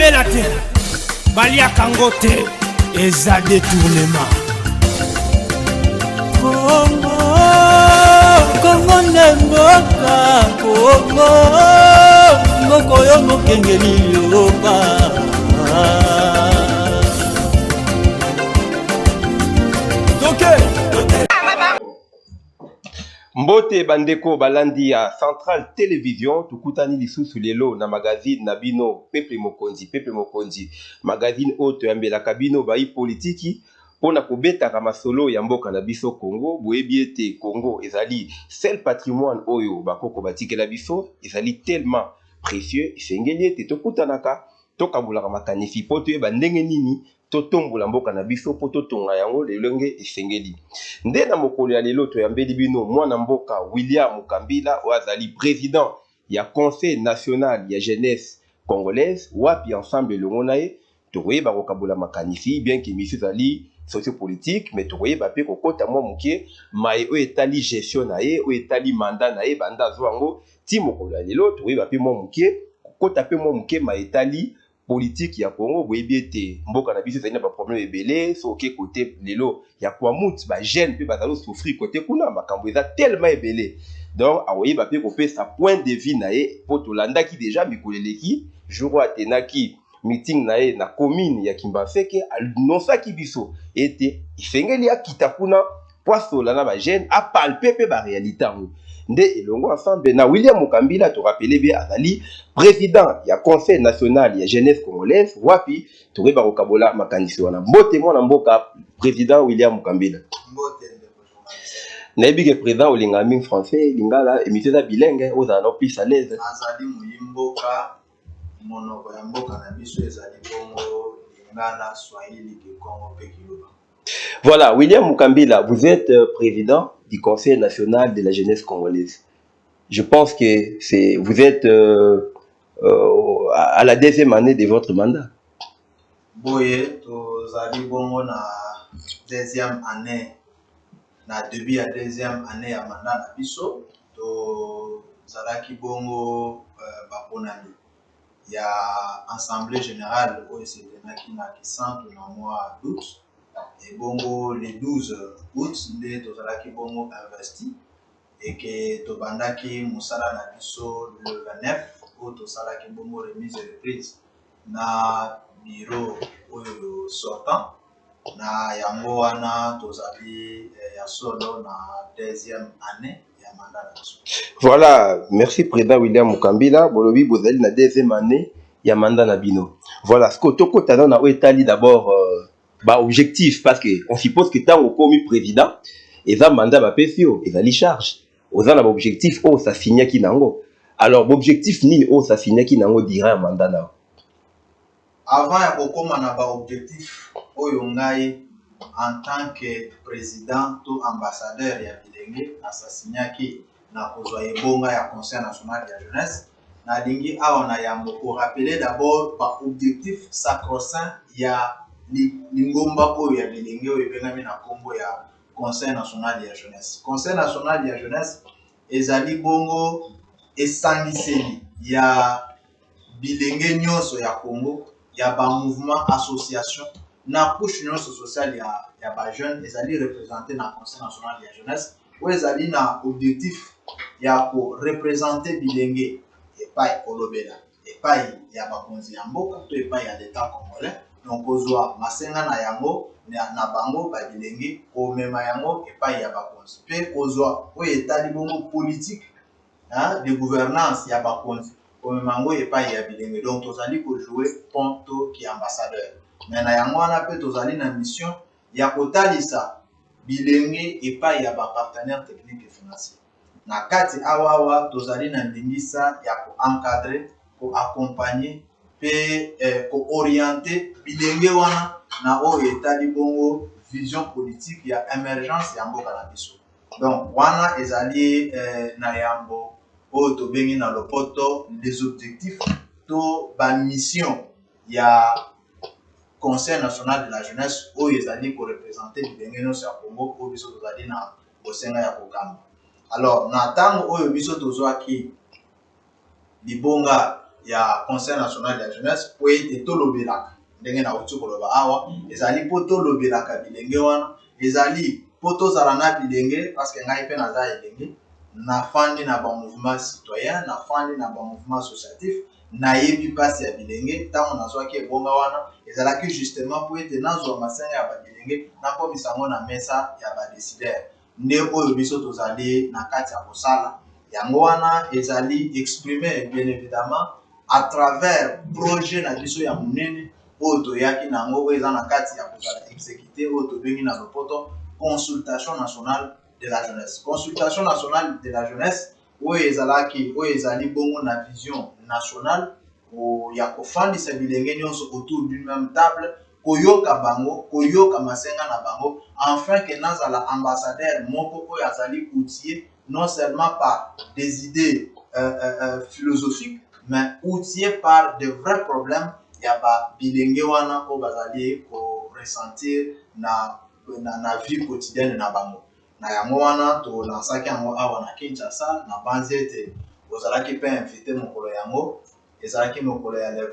bela te balia kangote eza détournement Congo Congo nemboka Congo moko yo mokengeli yoba Mbote bandeko balandi ya Central Télévision tukutani lisusu lelo na magazine Nabino Pepe Mokonzi magazine haute yambela kabino bai politiki pona kobeta masolo ya mboka na biso Congo boyebi ete Congo ezali seul patrimoine oyo bakoko batikela biso ezali tellement précieux esengeli ete tokutanaka tokabulaka makanifi po toyeba ndenge nini totombola mboka na biso po totonga yango lelenge esengeli nde na mokolo ya lelo toyambeli bino mwana mboka William Mukambila azali président ya Conseil national ya jeunesse congolaise wapi ensemble elongo na ye tokoyeba kokabula makanifi bien que mission ezali sociopolitique mais tokoyeba pe kokota mwa moke mai oyo etali gestion na ye oyo etali mandat na ye banda azwa yango ti mokolo ya lelo tokoyeba pe mwa moke kokota pe mwa moke mai etali politique ya Congo boyebi ete mboka na biso ezali na ba problème ebele soki côté lelo ya kwa mut ba jeune pe bazalo souffrir côté kuna makambo eza tellement ebele donc awoyeba pe kopesa point de vue na ye po tolandaki déjà mikoleleki jour atenaki meeting na ye na commune ya Kimbafeke anosaki biso ete ifengeli akita kuna poasola na ba jeune apalpe pe ba réalité yango nde elongo ensemble na William Mukambila to rappelé bien azali président ya Conseil national ya jeunesse congolaise wapi tokoyeba kokabola makanisi wana mbote mwana mboka président William Mukambila mbote nayebi ke président olinga mingi français lingala émission za bilingue ozala no plus à l'aise azali muyimboka monoko ya mboka na biso ezali bongo lingala swahili ke Congo pe kiloba. Voilà, William Mukambila, vous êtes président du Conseil national de la jeunesse congolaise. Je pense que vous êtes à la deuxième année de votre mandat. Boye, tozali bongo na deuxième année, na début ya deuxième année ya mandat na biso, tozalaki bongo baponami. Il y a assemblée générale au Sénégal qui centre na mois d'août. Et bongo le 12 août, nde tozalaki bongo investi et que tobandaki musala na biso le 29 où tosalaki bongo remise et reprise na bureau oyo sortant na yango wana tozali ya solo na deuxième année ya mandat na biso. Voilà, merci président William Mukambila, bolobi bozali na deuxième année ya mandat na bino. Voilà, ce que tokotana na etali d'abord objectif parce que on suppose que tant au commis président et ça mandat ba pefio et ça li charge aux a objectif oh ça signé qui nango alors objectif ni oh ça signé qui nango dira mandat na avant ya kokoma na ba objectif oyo ngai en tant que président ou ambassadeur ya bilenge assassinaki na kozwa ebonga ya conseil national de la jeunesse na lingi awa na yambo ko rappeler d'abord par objectif sacro-saint ya lingomba oyo ya bilenge oyo ebengami na kombo ya Conseil national ya jeunesse. Conseil national ya jeunesse ezali bongo esangiseli ya bilenge nyonso ya Congo ya ba mouvement association na couche nyonso sociale ya ba jeune ezali représenté na Conseil national ya jeunesse oyo ezali na objectif ya ko représenter bilenge epai kolobela epai ya bakonzi ya mboka to epai ya l'état congolais. Donc ozwa masenga na yango na bango ba bilenge ko mema yango epai ya bakonzi pe kozwa oyo etali bongo politique de gouvernance ya bakonzi ko mema yango epai ya bilenge. Donc tozali ko jouer ponto ki ambassadeur mais na yango wana pe tozali na mission ya kotalisa bilenge epai ya ba partenaires techniques et financiers na kati awawa tozali na ndingisa ya ko encadrer ko accompagner pe ko orienter bilenge wana na oyo etali bongo vision politique ya émergence ya mboka na biso. Donc wana ezali na yambo oyo tobengi na lopoto les objectifs to ba mission ya Conseil national de la jeunesse oyo ezali ko représenter bilenge nyonso ya Congo oyo biso tozali na bosenga ya kokamba. Alors na tango oyo biso tozwaki libonga ya conseil national de la jeunesse po ete tolobelaka ndenge na uti koloba awa ezali po tolobelaka bilenge wana ezali po tozala na bilenge parce que ngai mpe naza elenge nafandi na bamouvement citoyen nafandi na bamouvement associatif nayebi mpasi ya bilenge ntango nazwaki ebonga wana ezalaki justement po ete nazwa masenga ya babilenge nakomisa yango na mesa ya badécideur nde oyo biso tozali na kati ya kosala yango wana ezali exprimer bien évidemment à travers projet na biso ya monene oyo toyaki na yango oyo eza na kati ya kozala exécuté oyo tobengi na lopoto consultation nationale de la jeunesse. Consultation nationale de la jeunesse oyo ezali bongo na vision nationale ya kofandisa bilenge nyonso autour d'une même table koyoka bango koyoka masenga na bango afin que nazala ambassadeur moko oyo azali outillé non seulement par des idées philosophiques mais outillé par de vrais problèmes ya ba bilenge wana oyo bazali ko ressentir na vie quotidienne na bango. Na yango wana tolansaki yango awa na Kinshasa na banzi ete ozalaki mpe invité mokolo yango ezalaki mokolo ya le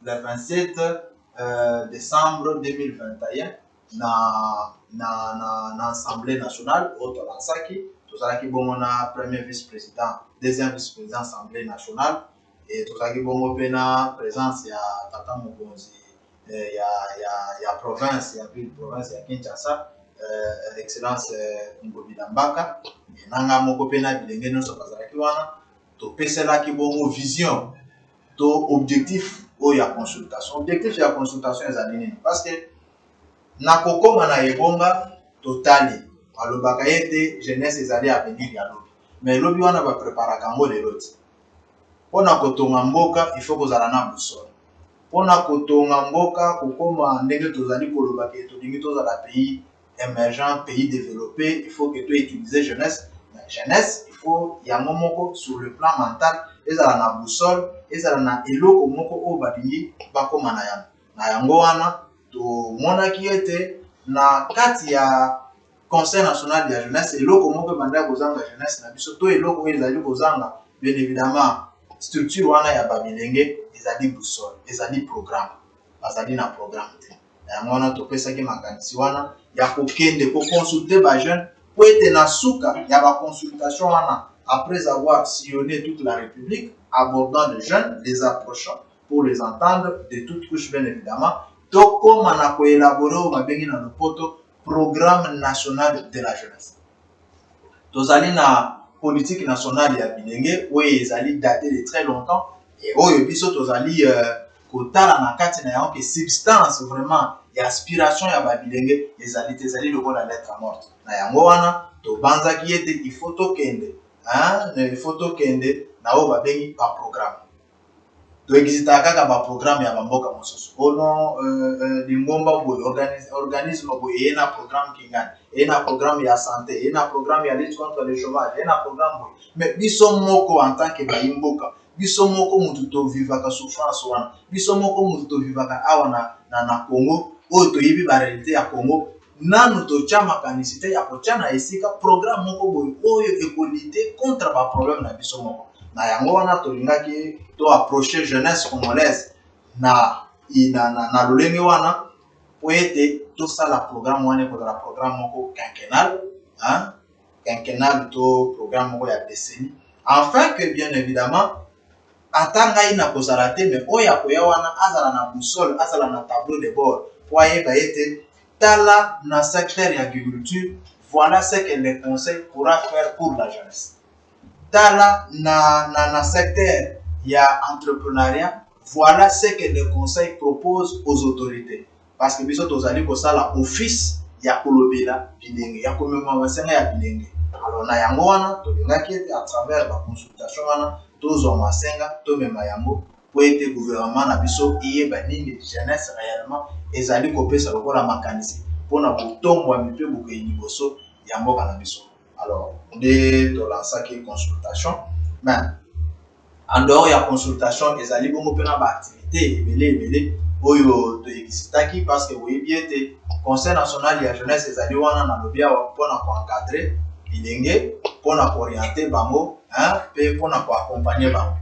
27 décembre 2021 na assemblée nationale oyo tolansaki tozalaki bongo na premier vice-président deuxième vice-président assemblée nationale et tozalaki bongo mpe na présence ya tata mokonzi ya province ya ville province ya Kinshasa excellence Ngobila Mbaka nanga moko pe na bilenge nyonso bazalaki wana topeselaki bongo vision to objectif oyo ya consultation. Objectif ya consultation ezali nini parce que na kokoma na ebonga totali balobaka ete jeunesse ezali avenir ya lobi mais lobi wana bapreparaka yango lelo ti mpona kotonga mboka il faut kozala na busole mpona kotonga mboka kokoma ndenge tozali kolobaka tolingi tozala pays émergent, pays développé, il faut que tu utilises jeunesse. Mais jeunesse, il faut yango moko sur le plan mental, ezala na boussole, ezala na eloko moko o badingi bakoma na yango. Na yango wana to monaki ete na kati ya conseil national de la jeunesse eloko moko banda kozanga jeunesse na biso to eloko ezali kozanga bien évidemment structure wana ya babilenge ezali boussole, ezali programme. Bazali na programme te. Yango wana topesaki makanisi wana ya kokende ko consulter ba jeune po ete na suka ya ba consultation wana après avoir sillonné toute la République abordant les jeunes les approchant pour les entendre de toutes couches bien évidemment to koma na ko élaborer mabengi na lopoto programme national de la jeunesse tozali na politique nationale ya bilenge oyo ezali daté de très longtemps et oyo biso tozali kotala na kati na yango ke substance vraiment ya aspiration ya babilenge ezali lokola lettre morte na yango wana tobanzaki ete il faut tokende na oyo babengi baprogramme toexistaka kaka baprogramme ya bamboka mosusu ono lingomba boye organisme boye eye na programme kingani eye na programme ya santé eye na programme ya lutte contre le chômage eye na programme boye mais biso moko en tant que bayimboka biso moko mutu tovivaka souffrance wana biso moko mutu tovivaka awa na Congo oyo toyebi barealité ya Congo nanu totya makanisi te ya kotya na esika programme moko boye oyo ekolite contre baproblème na biso moko na yango wana tolingaki toapproche jeunesse congolaise na lolenge wana po ete tosala programme wana ekozala programme moko quinquennal to programme moko ya décennie afin que bien évidemment ata ngai na kozala te mais oyo akoya wana azala na boussole azala na tableau de bord po ayeba ete tala na secteur ya agriculture voilà ce que le conseil pourra faire pour la jeunesse tala na secteur ya entrepreneuriat voilà ce que le conseil propose aux autorités parce que biso tozali kosala office ya kolobela bilenge ya komema masenga ya bilenge alors na yango wana tolingaki ete à travers ba consultation wana tozwa masenga tomema yango po ete gouvernement na biso eyeba nini jeunesse réellement ezali kopesa lokola makanisi mpona kotombwami mpe bokei liboso ya mboka na biso alors nde tolansaki consultation mais en dehors ya consultation ezali bongo mpe na baactivité ebele oyo toexistaki parce que boyebi ete conseil national ya jeunesse ezali wana na lobi awa mpona koencadre bilenge mpona koorienter bango mpe mpona koaccompagne bango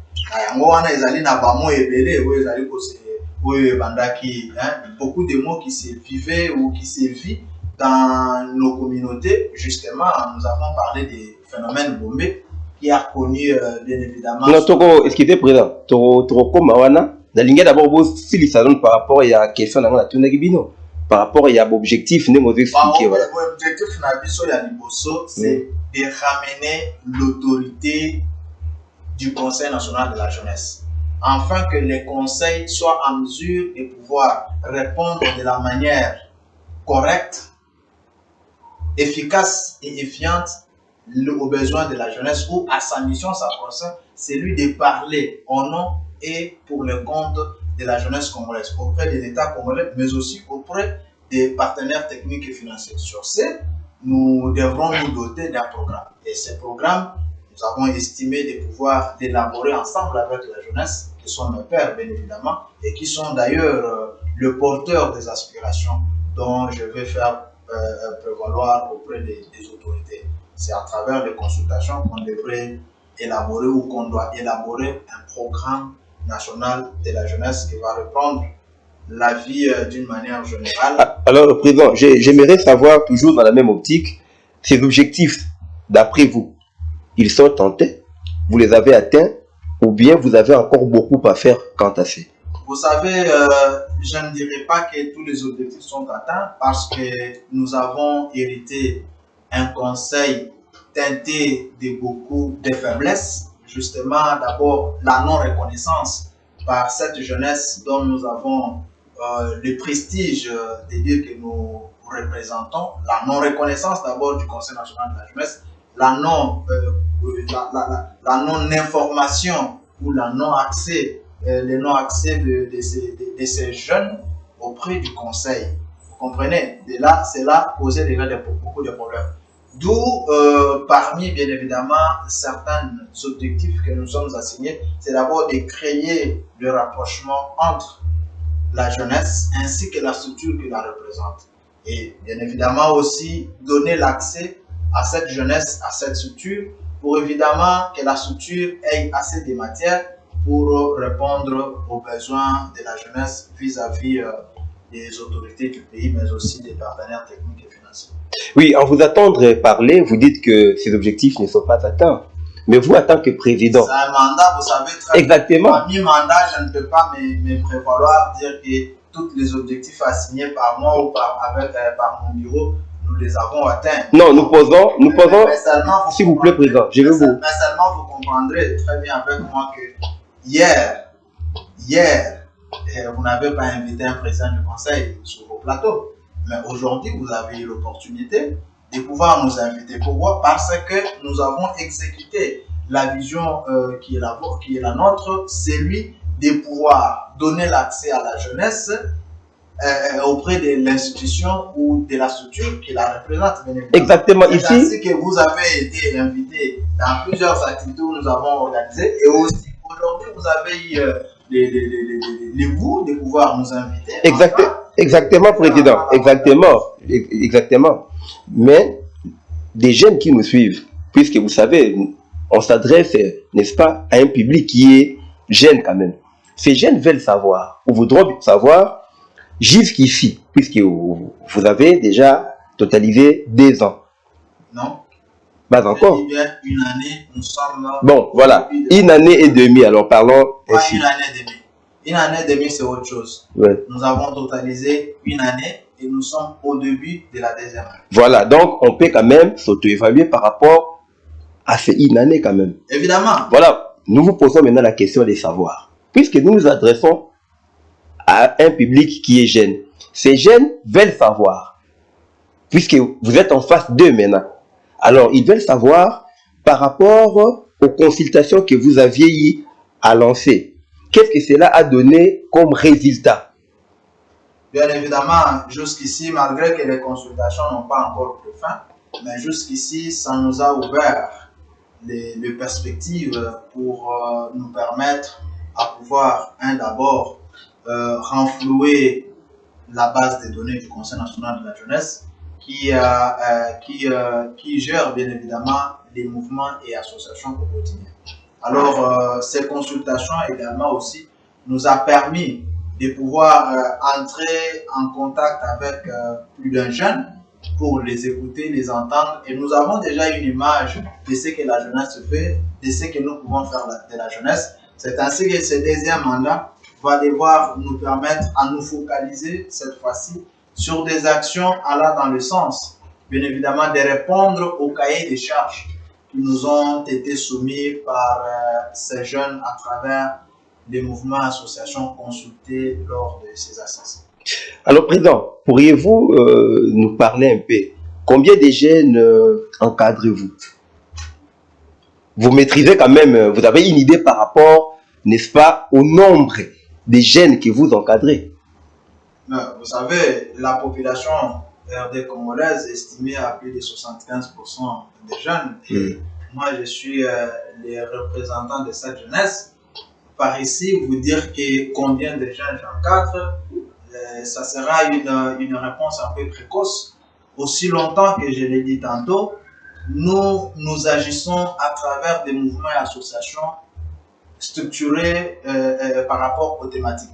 Beaucoup de mots qui se vivaient ou qui se vivent dans nos communautés. Justement, nous avons parlé des phénomènes bombés qui a connu bien évidemment. Non, Toko, est-ce qu'il était présent? Toko Mawana, la ligne d'abord, si les salons par rapport à la question de la Tunagibino, par rapport à l'objectif, nous vous expliquer. L'objectif c'est de ramener l'autorité du Conseil national de la jeunesse, afin que les conseils soient en mesure de pouvoir répondre de la manière correcte, efficace et effiante aux besoins de la jeunesse, ou à sa mission, sa fonction, c'est lui de parler au nom et pour le compte de la jeunesse congolaise, auprès des États congolais, mais aussi auprès des partenaires techniques et financiers. Sur ce, nous devrons nous doter d'un programme. Et ce programme, nous avons estimé de pouvoir l'élaborer ensemble avec la jeunesse, qui sont nos pères, bien évidemment, et qui sont d'ailleurs le porteur des aspirations dont je vais faire prévaloir auprès des autorités. C'est à travers les consultations qu'on devrait élaborer ou qu'on doit élaborer un programme national de la jeunesse qui va reprendre la vie d'une manière générale. Alors, Président, j'aimerais savoir, toujours dans la même optique, ces objectifs, d'après vous, ils sont tentés, vous les avez atteints, ou bien vous avez encore beaucoup à faire quant à ça? Vous savez, je ne dirais pas que tous les objectifs sont atteints, parce que nous avons hérité un conseil teinté de beaucoup de faiblesses. Justement, d'abord, la non-reconnaissance par cette jeunesse dont nous avons le prestige de dire que nous représentons, la non-reconnaissance d'abord du Conseil national de la jeunesse, la non-information ou la non-accès, le non-accès de ces jeunes auprès du Conseil. Vous comprenez? De là, c'est là causé déjà beaucoup de problèmes. D'où, parmi bien évidemment certains objectifs que nous sommes assignés, c'est d'abord de créer le rapprochement entre la jeunesse ainsi que la structure qui la représente. Et bien évidemment aussi donner l'accès à cette jeunesse, à cette structure, pour évidemment que la structure ait assez de matière pour répondre aux besoins de la jeunesse vis-à-vis des autorités du pays, mais aussi des partenaires techniques et financiers. Oui, en vous attendre parler, vous dites que ces objectifs ne sont pas atteints. Mais vous, en tant que président... C'est un mandat, vous savez très bien. Exactement. Par mi-mandat, je ne peux pas me prévaloir dire que tous les objectifs assignés par moi ou par mon bureau, nous les avons atteints. Non, nous posons, s'il vous plaît, président, je vais vous... Mais seulement vous comprendrez très bien avec moi que hier, vous n'avez pas invité un président du conseil sur vos plateaux. Mais aujourd'hui, vous avez eu l'opportunité de pouvoir nous inviter. Pourquoi? Parce que nous avons exécuté la vision qui est la nôtre, celui de pouvoir donner l'accès à la jeunesse auprès de l'institution ou de la structure qui la représente. Exactement, c'est ici. Ainsi que vous avez été invité dans plusieurs activités où nous avons organisé, et aussi aujourd'hui vous avez eu le goût de pouvoir nous inviter. Exactement, président. Exactement. Mais des jeunes qui nous suivent, puisque vous savez, on s'adresse, n'est-ce pas, à un public qui est jeune quand même. Ces jeunes veulent savoir, ou voudront savoir, jusqu'ici, puisque vous avez déjà totalisé 2 ans. Non. Pas encore. Eh bien, une année, nous sommes... Bon, voilà. 1 année et demie, alors parlons ainsi. 1 année et demie. 1 année et demie, c'est autre chose. Ouais. Nous avons totalisé 1 année et nous sommes au début de la 2e année. Voilà, donc on peut quand même s'auto-évaluer par rapport à ces 1 année quand même. Évidemment. Voilà, nous vous posons maintenant la question de savoir. Puisque nous nous adressons à un public qui est jeune. Ces jeunes veulent savoir. Puisque vous êtes en face d'eux maintenant. Alors, ils veulent savoir par rapport aux consultations que vous aviez à lancer. Qu'est-ce que cela a donné comme résultat? Bien évidemment, jusqu'ici, malgré que les consultations n'ont pas encore pris fin, mais jusqu'ici, ça nous a ouvert les perspectives pour nous permettre à pouvoir, d'abord, renflouer la base des données du Conseil national de la jeunesse qui gère bien évidemment les mouvements et associations au quotidien. Alors, ces consultations également aussi nous a permis de pouvoir entrer en contact avec plus d'un jeune pour les écouter, les entendre. Et nous avons déjà une image de ce que la jeunesse fait, de ce que nous pouvons faire de la jeunesse. C'est ainsi que ce deuxième mandat va devoir nous permettre à nous focaliser cette fois-ci sur des actions allant dans le sens, bien évidemment, de répondre aux cahiers des charges qui nous ont été soumis par ces jeunes à travers les mouvements, associations consultés lors de ces assises. Alors, Président, pourriez-vous nous parler un peu? Combien de jeunes encadrez-vous? Vous maîtrisez quand même, vous avez une idée par rapport, n'est-ce pas, au nombre des jeunes que vous encadrez? Vous savez, la population RD congolaise est estimée à plus de 75% des jeunes. Et moi, je suis le représentant de cette jeunesse. Par ici, vous dire que combien de jeunes j'encadre, ça sera une réponse un peu précoce. Aussi longtemps que je l'ai dit tantôt, nous agissons à travers des mouvements et associations structurés par rapport aux thématiques.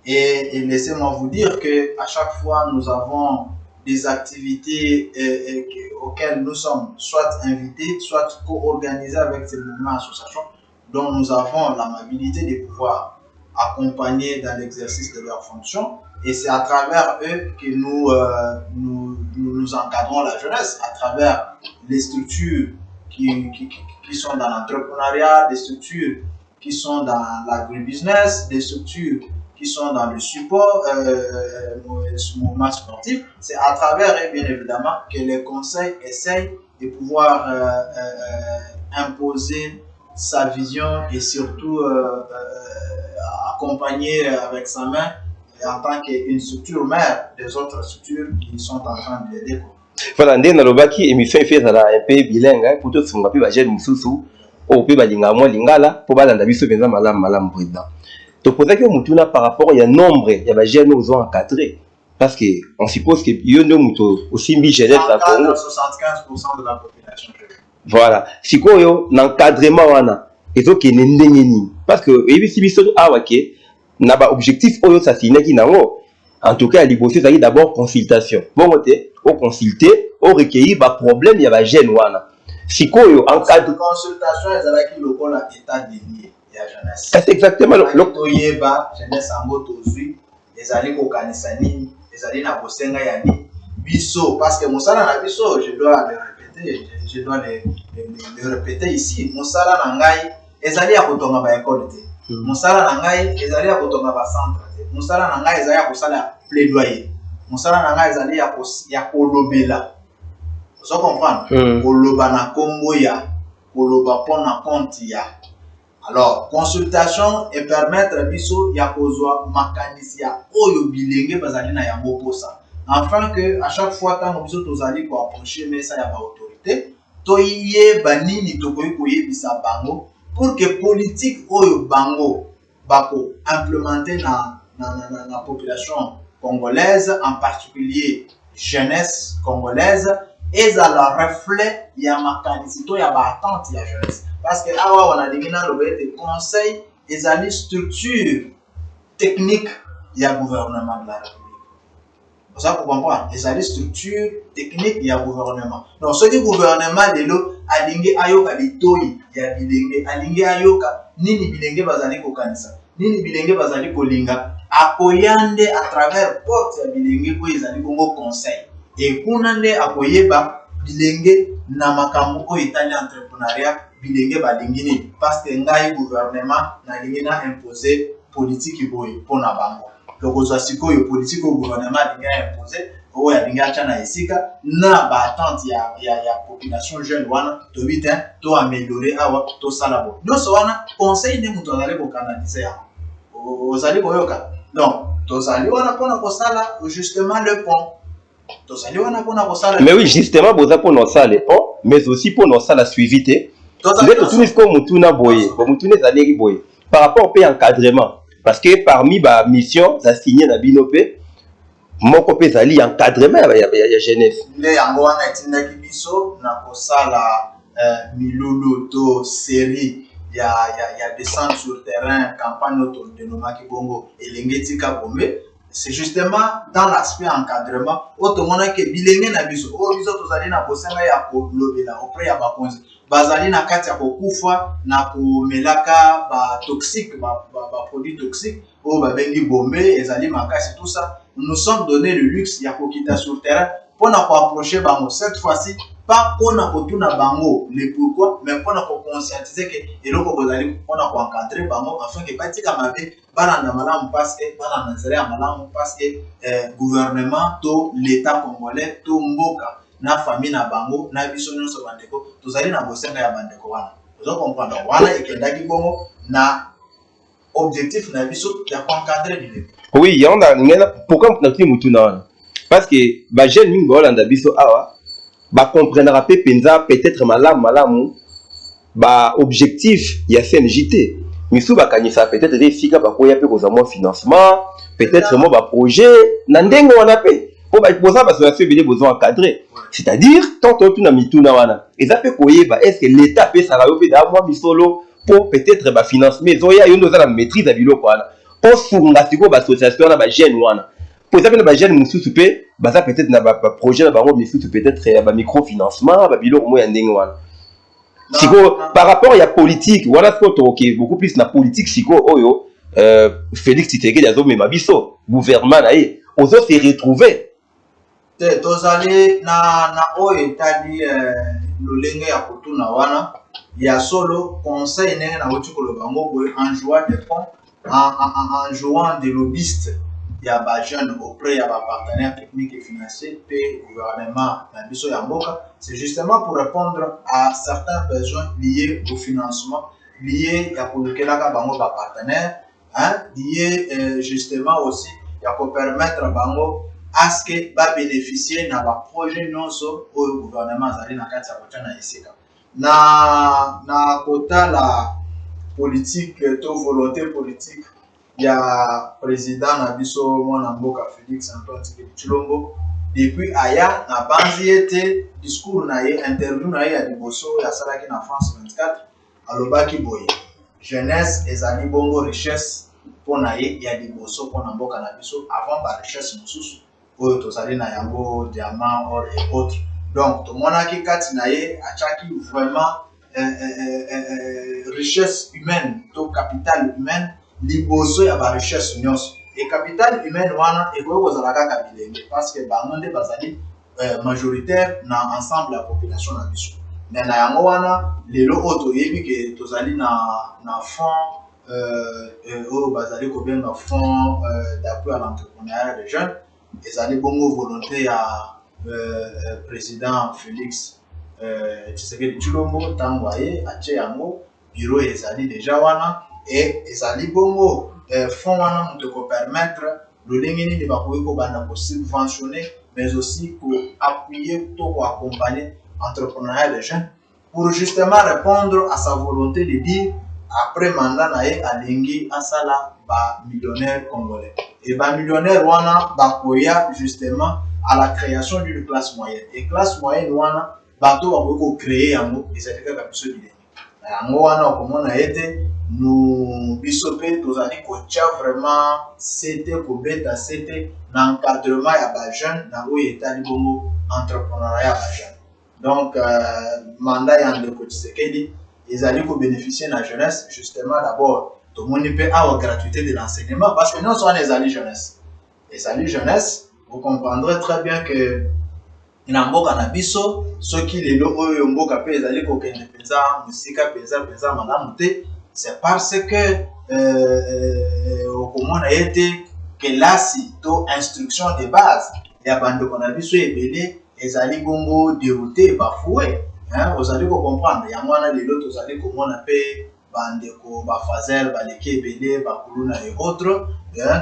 Et laissez-moi vous dire qu'à chaque fois, nous avons des activités auxquelles nous sommes soit invités, soit co-organisés avec ces mouvements et associations, dont nous avons l'amabilité de pouvoir accompagner dans l'exercice de leurs fonctions. Et c'est à travers eux que nous encadrons la jeunesse, à travers les structures qui sont dans l'entrepreneuriat, des structures qui sont dans l'agribusiness, des structures qui sont dans le support, mouvement sportif. C'est à travers eux, bien évidemment, que les conseils essayent de pouvoir imposer sa vision et surtout accompagner avec sa main en tant qu'une structure mère des autres structures qui sont en train de l'aider. Voilà, ndé nalobaki émission fait ça un peu bilingue pour tout ce qu'on peut jeune mususu au pe balinga mo lingala pour balanda biso benza malam président. To poser que mutuna par rapport il y a nombre il y a jeunes aux ont encadré parce que on suppose que yo ndo muto aussi mi jeunesse à Congo 75% de la population. Voilà, sikoyo l'encadrement wana ezoke ndenge nini parce que ebisi biso awake na ba objectif oyo ça signaki nango. En tout cas, l'ibosé, ça y est d'abord consultation. Bon, au consulter, au recueillir, bah problème, il y a jeune wana. Si quoi, en cas de consultation, ils allaient qui le col à état dédié, il y a jeunesse. C'est exactement le. Toyeba, jeunesse en moto aussi, ils allaient au kanisani, ils allaient na bosenga yani, biso, parce que Moussala na biso, je dois le répéter ici. Moussala nangai, ils allaient à Kotonga ba école. Moussala nangai, ils allaient à Kotonga ba centre. Moussala nanga ezali ya kosala plaidoyer. Moussala nanga ezali ya kolobela. Vous comprenez? Koloba na kombo ya, koloba pona compte ya. Alors, consultation et permettre biso ya kozwa makanisi ya oyo bilenge bazali na yango posa. Afin que à chaque fois tant biso tozali ko approcher mesa ya ba autorité, toyé banini tokoyi koyebisa bango pour que politique oyo bango bako implémenter na la population congolaise, en particulier jeunesse congolaise, et à leur reflet, il y a ma canicito, il y a ma attente, il y a jeunesse. Parce que là, on a des conseils, et des structures techniques, il y a le gouvernement de la République. Pour ça, vous comprenez, il y a des structures techniques, il y a le gouvernement. Donc, ce que le gouvernement de l'eau, alingue ayoka litoi, il y a bilingue, alingue ayoka, nini bilingue bazali kokanisa, nini bilingue bazali kolinga, akoyande à travers porte ya bilenge ko ezali bongo conseil et kunande akoyeba bilenge na makambo ko etali entrepreneuriat bilenge balingini parce que ngai gouvernement na lingina imposer politique boye pona bango lokozo sikoyo politique au gouvernement linga imposer o ya linga chana esika na ba attente ya population jeune wana to vite to améliorer awa to salabo no so wana conseil ne muto azali ko canaliser ya ozali koyoka. Donc, tozali wana pona kosala justement le pont. Tozali wana pona kosala. Mais oui, justement, boza pona kosala le pont, mais aussi pona kosala suivité. Vous êtes tous comme mutuna boye, mutuna zali boye. Par rapport au encadrement, parce que parmi ba mission ça signé na binope, moko pe zali encadrement ya jeunesse. Le yango wana etinda kibiso na kosala milulu to série y a descente sur terrain, campagne autonome qui bongo et l'engetika bombe. C'est justement dans l'aspect encadrement, autrement que bilenge na biso, biso tozali na bosenga ya kolobela auprès ya bakonzi. Bazali na kati ya kokufa na komelaka ba toxique ba produits toxiques o ba bengi bombe ezali makasi tout ça. Nous sommes donné le luxe ya kokita sur terrain pour na approcher bango cette fois-ci pas pour na kotuna bango le pourquoi mais pour na conscientiser que eloko kozali pour na encadrer bango afin que batika mabe balanda malamu parce que balanda zera malamu parce que gouvernement to l'état congolais to mboka na famille na bango na biso nyonso bandeko tozali na bosenga ya bandeko wana ozo comprendre wana ekendaki bongo na objectif na biso ya encadrer bileko. Oui, il y en a pourquoi na mutuna parce que ba jeune mingi bolanda biso awa ba comprendra peut-être malamu ba objectif ya CNJT misu ba kanisa peut-être efika ba koya pe koza mo financement peut-être mo ba projet na ndenge wana pe po ba posa ba so bile besoin encadrer c'est-à-dire tant tout na mituna wana eza pe koyeba est-ce que l'état peut ça yo pe da mo misolo pour peut-être ba financement zoya yo ndoza la maîtrise ya biloko wana po sunga siko ba association na ba jeune wana pour ça ba jeune mususu pe baza peut-être na ba projet na bango misusu peut-être ba microfinancement ba biloko mo ya ndenge wana. Siko par rapport à la politique, voilà ce qu'on est beaucoup plus la politique siko oyo Félix Tshisekedi azo mema biso gouvernement na ye ozo se retrouver tozali na oyo tali lolenge ya kutuna wana ya solo conseil ndenge na uti koloba ngo en jouant des fonds en jouant des lobbyistes ya ba jeunes auprès ya ba partenaires techniques et financiers pe gouvernement na biso ya mboka, c'est justement pour répondre à certains besoins liés au financement, liés à kolukelaka bango ba partenaires, liés justement aussi ya ko permettre bango à ce que ba bénéficier na ba projet nyonso au gouvernement azali na kati ya kotana esika na kota la politique to volonté politique. Il y a président Nabiso Mwanamboka Félix Antoine Tshisekedi Tshilombo depuis aya na banzi était discours na ye interview na ye ya liboso ya salaki na France 24 alobaki boye jeunesse ezali bongo richesse pour na ye ya liboso pour na mboka na biso avant ba richesse mosusu oyo tozali na yango diamant or et autres donc tomonaki kati na ye achaki vraiment richesse humaine to capital humaine liboso ya ba richesse nyonso et capital humaine wana ekoki kozala kaka bilenge parce que bango nde bazali majoritaire na ensemble ya population na biso mais na yango wana lelo oyo toyebi ke tozali na fond oyo bazali kobenga fond d'appui à l'entrepreneuriat des jeunes ezali bongo volonté ya président Félix Tshisekedi Tshilombo ntango aye atie yango bureau ezali déjà wana et ezali bongo fonds wana moto ko permettre lolenge nini bakoki kobanda ko subventionner mais aussi ko appuyer to ko accompagner entrepreneuriat des jeunes pour justement répondre à sa volonté de dire après mandat na ye alingi asala ba millionnaire congolais et ba millionnaire wana bakoya justement à la création d'une classe moyenne et classe moyenne wana bato bakoki ko créer yango ezali kaka biso bilenge yango wana okomona ete nous bisope tozali kotia vraiment c'était kobeta c'était l'encadrement ya ba jeune na oyo etali bongo entrepreneuriat ya ba jeune donc mandat ya ndeko Tshisekedi ezali ko bénéficier na jeunesse justement d'abord tomoni pe awa gratuité de l'enseignement parce que non soit ezali jeunesse vous comprendrez très bien que na mboka na biso soki lelo oyo mboka pe ezali kokende penza musika penza malamu te c'est parce que okomona ete kelasi to instruction de base ya bandeko na biso ebele ezali bongo dérouté bafoué ozali ko comprendre yango wana lelo tozali komona pe bandeko bafazel baleki ebele bakuluna et autres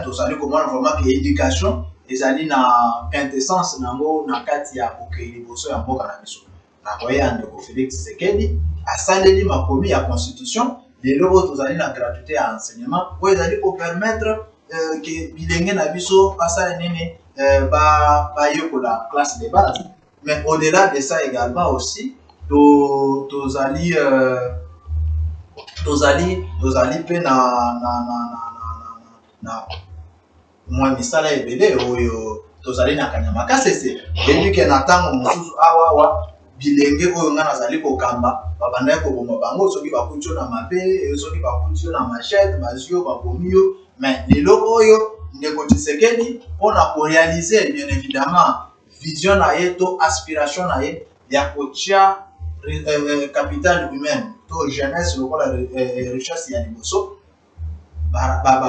tozali komona vraiment que éducation ezali na quintessence nango na kati ya kokei liboso ya mboka na biso nakoya ndeko Félix Tshisekedi asaleli makomi ya constitution lelo oyo tozali na gratuité ya enseignement oyo ezali ko permettre que bilenge na biso basala nini bayekola classe de base mais au-delà de ça également aussi tozali tozali pe na mwa misala ebele oyo tozali na kanyama kasese ebi ke na ntango mosusu awawa bilenge oyo nga nazali kokamba babandaki koboma bango soki bakuti yo na mabe soki bakuti yo na machete bazwi yo babomi yo mais lelo oyo ndeko Tshisekedi mpona korealize bien évidemment vision na ye to aspiration na ye ya kotia capital humaine to jeunesse lokola richesse ya liboso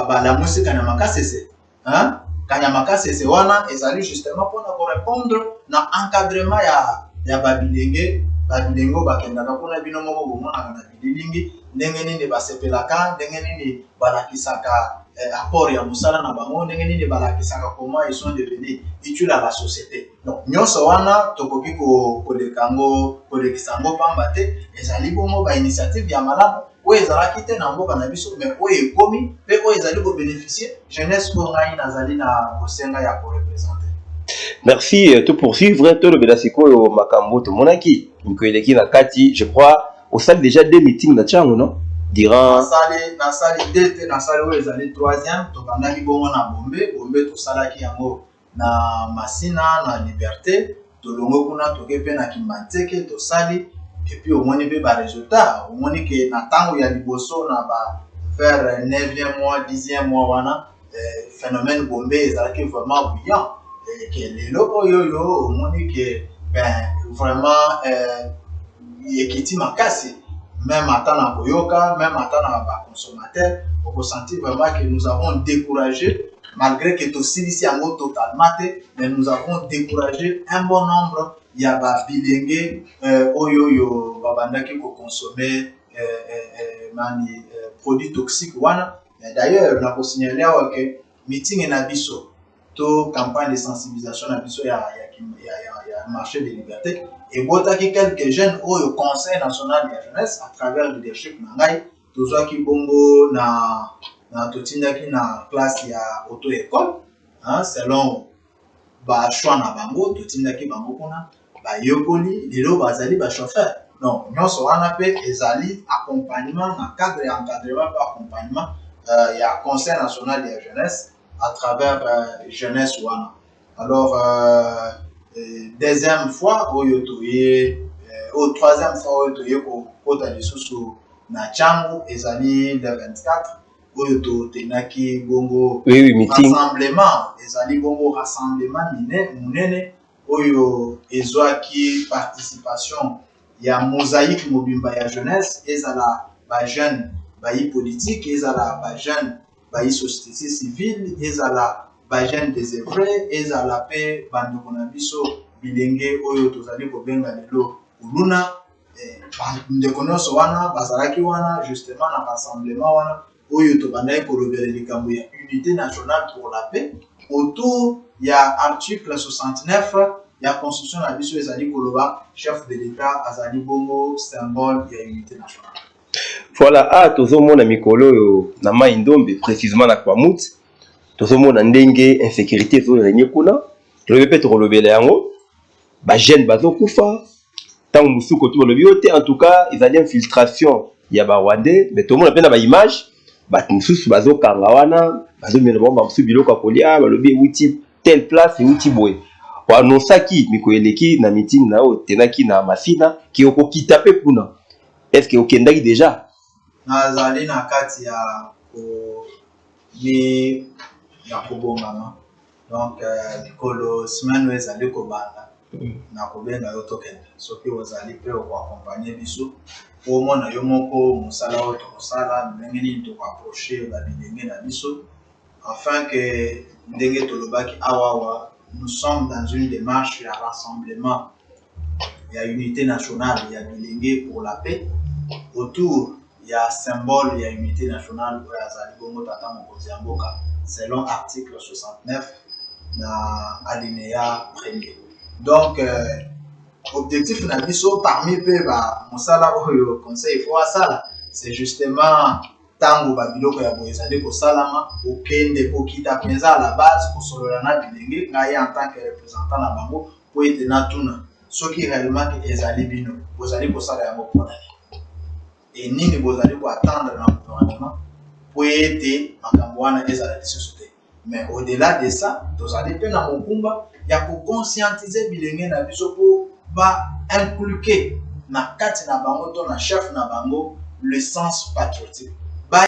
balamusi kanyama kasese kanyama kasese wana ezali justement mpona korépondre na encadrement ya babilenge bakendaka mpona bino moko bomonaka na bililingi ndenge nini basepelaka ndenge nini balakisaka apport ya mosala na bango ndenge nini balakisaka comment ils sont devenus utile à la société. Donc nyonso wana tokoki kolekisa yango pamba te ezali bongo bainitiative ya malamu oyo ezalaki te na mboka na biso mais oyo ekomi mpe oyo ezali kobénéficie jeunesse oyo ngai nazali na bosenga ya korepresente. Merci, te poursuivre, tout le bédasiko au Makambo, tout mon aki, Mikoeleki Nakati, je crois, au salle déjà des meetings na Tchango, non? Durant. Na salle d'été, na salle où ils allaient troisième, to bandaki bongo na Bombe, to salaki yango na Masina, na Liberté, to longo kuna to kepe na Kimanteke, to sali, et puis au moins il ba résultat, au moins que na tango ya liboso na ba vers 9e mois, 10e mois wana, phénomène Bombe ezalaki vraiment brillant. Que les locaux au moins que vraiment ekiti makasi même à temps koyoka même à temps na consommateur on ressentit vraiment que nous avons découragé malgré que tout ici en totalement mais nous avons découragé un bon nombre ya ba bilenge oyo babandaki ko consommer produits toxiques wana d'ailleurs na ko signaler que meeting na biso to campagne de sensibilisation na biso ya marché de liberté et botaki quelques jeunes au conseil national de la jeunesse à travers le leadership na ngai tozwaki bongo na totindaki na classe ya auto école selon ba choix na bango totindaki bango kuna ba yokoli lelo bazali ba chauffeur donc nyonso wana pe ezali accompagnement na cadre et encadrement par accompagnement ya conseil national de la jeunesse à travers jeunesse wana. Alors deuxième fois troisième fois oyo kota lisusu na Tchango ezali le 24 oyo tenaki bongo rassemblement ezali bongo rassemblement munene oyo ezwaki participation ya mosaïque mobimba ya jeunesse ezala ba jeune bayi politique ezala ba jeune bayi société civile ezala ba jeune désœuvré ezala pe bandeko na biso bilenge oyo tozali kobenga lelo uluna ndeko nyonso wana bazalaki wana justement na rassemblement wana oyo tobandaki kolobela likambo ya unité nationale pour la paix autour ya article 69 ya constitution na biso ezali koloba chef de l'état azali bongo symbole ya unité nationale. Voilà, tozomona mikolo na Maindombe précisément na Kwamut tozomona ndenge insécurité zo renye kuna tolobe tolobela yango ba jeune bazokufa tant musuko to lobi ote en tout cas ils allaient infiltration ya ba Rwandais mais tomona pe na ba image ba mususu bazokanga wana bazomena bomba musu biloko kolia balobi uti telle place uti boye wanosaki mikoeleki na meeting na o tenaki na Masina ki okokita pe kuna est-ce que okendaki déjà nazali na kati ya kobongama donc mikolo semaine ezali kobanda na kobenga yo tokende soki ozali pe okoaccompagner biso omona yo moko mosala oyo tokosala ndenge nini tokoapproche babilenge na biso afin que ndenge tolobaki awawa nous sommes dans une démarche ya rassemblement ya unité nationale ya bilenge pour la paix autour ya symbole ya unité nationale oyo azali bongo tata mokonzi ya mboka selon article 69 na alinéa 1er. Donc objectif na biso parmi pe ba mosala oyo conseil faut asala c'est justement tango ba biloko ya boye ezali kosalama okende kokita penza à la base kosolola na bilenge ngai en tant que représentant na bango po ete na tuna soki réellement ezali bino bozali kosala yango mpona et nini bozali ko attendre dans le gouvernement pour aider makambo wana ezala lisusu te. Mais au-delà de ça, tozali pe na mokumba ya ko conscientiser bilenge na biso po ba inculquer na kati na bango to na chef na bango le sens patriotique.